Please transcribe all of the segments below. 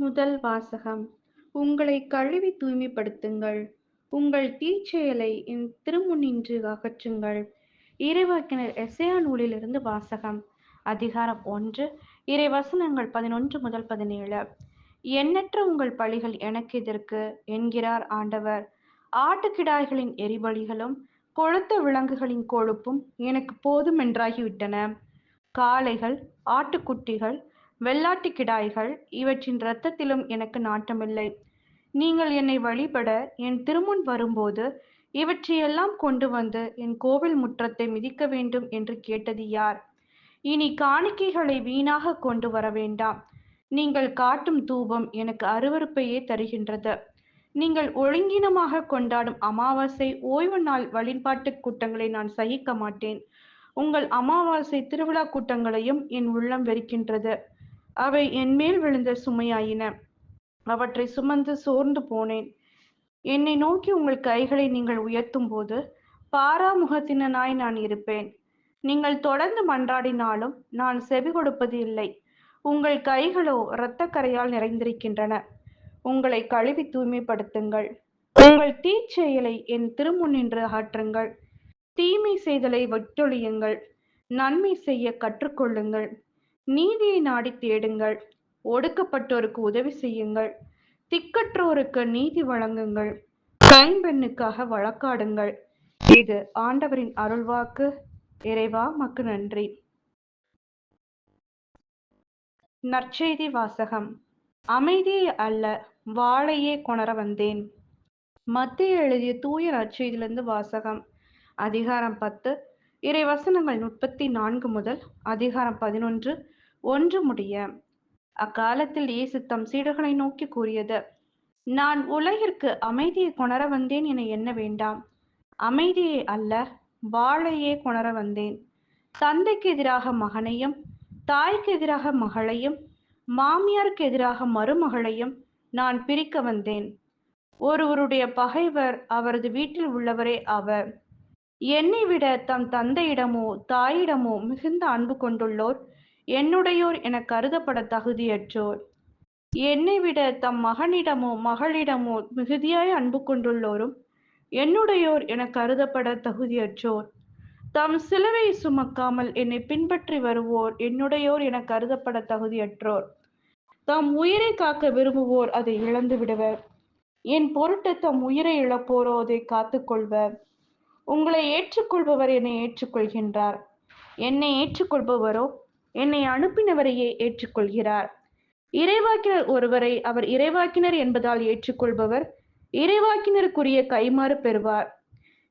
முதல் வாசகம். உங்களை கழுவி தூய்மைப்படுத்துங்கள். உங்கள் தீச்செயலை என் திருமுன்னின்று அகற்றுங்கள். இறைவாக்கினர் எசேயா நூலிலிருந்து வாசகம். அதிகாரம் 1, இறைவசனங்கள் 11 முதல் 17. எண்ணற்ற உங்கள் பழிகள் எனக்கு எதற்கு என்கிறார் ஆண்டவர். ஆட்டுக்கிடாய்களின் எரிபலிகளும் கொழுத்த விலங்குகளின் கொழுப்பும் எனக்கு போதுமென்றாகிவிட்டன. காளைகள், ஆட்டுக்குட்டிகள், வெள்ளாட்டுக் கிடாய்கள் இவற்றின் இரத்தத்திலும் எனக்கு நாட்டமில்லை. நீங்கள் என்னை வழிபட என் திருமுன் வரும்போது இவற்றையெல்லாம் கொண்டு வந்து என் கோவில் முற்றத்தை மிதிக்க வேண்டும் என்று கேட்டது யார்? இனி காணிக்கைகளை வீணாக கொண்டு வர வேண்டாம். நீங்கள் காட்டும் தூபம் எனக்கு அருவருப்பையே தருகின்றது. நீங்கள் ஒழுங்கீனமாக கொண்டாடும் அமாவாசை ஓய்வு நாள் வழிபாட்டுக் கூட்டங்களை நான் சகிக்க மாட்டேன். உங்கள் அமாவாசை திருவிழா கூட்டங்களையும் என் உள்ளம் வெறுக்கின்றது. அவை என்மேல் விழுந்த சுமையாயின. அவற்றை சுமந்து சோர்ந்து போனேன். என்னை நோக்கி உங்கள் கைகளை நீங்கள் உயர்த்தும் போது பாராமுகத்தினனாய் நான் இருப்பேன். நீங்கள் தொடர்ந்து மன்றாடினாலும் நான் செவி கொடுப்பது இல்லை. உங்கள் கைகளோ இரத்தக்கரையால் நிறைந்திருக்கின்றன. உங்களை கழுவி தூய்மைப்படுத்துங்கள். உங்கள் தீச்செயலை என் திருமுன்னின்று அகற்றுங்கள். தீமை செய்தலை விட்டொழியுங்கள். நன்மை செய்ய கற்றுக்கொள்ளுங்கள். நீதியை நாடி தேடுங்கள். ஒடுக்கப்பட்டோருக்கு உதவி செய்யுங்கள். திக்கற்றோருக்கு நீதி வழங்குங்கள். கைம்பெண்ணுக்காக வழக்காடுங்கள். இது ஆண்டவரின் அருள்வாக்கு. இறைவா மக்கு நன்றி. நற்செய்தி வாசகம். அமைதியை அல்ல வாளையே கொணர வந்தேன். மத்தேயு எழுதிய தூய நற்செய்தியிலிருந்து வாசகம். அதிகாரம் 10, இறைவசனங்கள் 34 முதல் அதிகாரம் 11, 1 முடிய. அக்காலத்தில் இயேசு தம் சீடர்களை நோக்கி கூறியது: நான் உலகிற்கு அமைதியை கொணர வந்தேன் என எண்ண வேண்டாம். அமைதியை அல்ல வாளையே கொணர வந்தேன். தந்தைக்கு எதிராக மகனையும், தாய்க்கு எதிராக மகளையும், மாமியாருக்கு எதிராக மருமகளையும் நான் பிரிக்க வந்தேன். ஒருவருடைய பகைவர் அவரது வீட்டில் உள்ளவரே ஆவர். என்னை விட தம் தந்தையிடமோ தாயிடமோ மிகுந்த அன்பு கொண்டுள்ளோர் என்னுடையோர் என கருதப்பட தகுதியற்றோர். என்னை விட தம் மகனிடமோ மகளிடமோ மிகுதியாய் அன்பு கொண்டுள்ளோரும் என்னுடையோர் என கருதப்பட தகுதியற்றோர். தம் சிலுவை சுமக்காமல் என்னை பின்பற்றி வருவோர் என்னுடையோர் என கருதப்பட தகுதியற்றோர். தம் உயிரை காக்க விரும்புவோர் அதை இழந்து விடுவர். என் பொருட்டு தம் உயிரை இழப்போரோ அதை காத்துக்கொள்வர். உங்களை ஏற்றுக்கொள்பவர் என்னை ஏற்றுக்கொள்கின்றார். என்னை ஏற்றுக்கொள்பவரோ என்னை அனுப்பினவரையே ஏற்றுக்கொள்கிறார். இறைவாக்கினர் ஒருவரை அவர் இறைவாக்கினர் என்பதால் ஏற்றுக்கொள்பவர் இறைவாக்கினருக்குரிய கைமாறு பெறுவார்.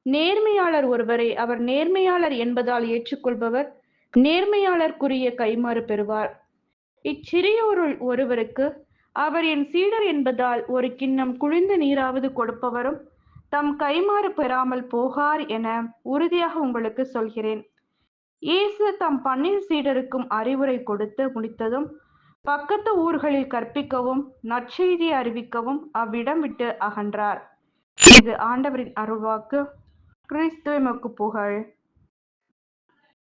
நேர்மையாளர் ஒருவரை அவர் நேர்மையாளர் என்பதால் ஏற்றுக்கொள்பவர் நேர்மையாளருக்குரிய கைமாறு பெறுவார். இச்சிறியோருள் ஒருவருக்கு அவர் என் சீடர் என்பதால் ஒரு கிண்ணம் குளிர்ந்த நீராவது கொடுப்பவரும் தம் கைமாறு பெறாமல் போகார் என உறுதியாக உங்களுக்கு சொல்கிறேன். இயேசு தம் 12 சீடருக்கும் அறிவுரை கொடுத்து முடித்ததும் பக்கத்து ஊர்களில் கற்பிக்கவும் நற்செய்தியை அறிவிக்கவும் அவ்விடம் விட்டு அகன்றார். இது ஆண்டவரின் அருள்வாக்கு. கிறிஸ்துவே உமக்கு புகழ்.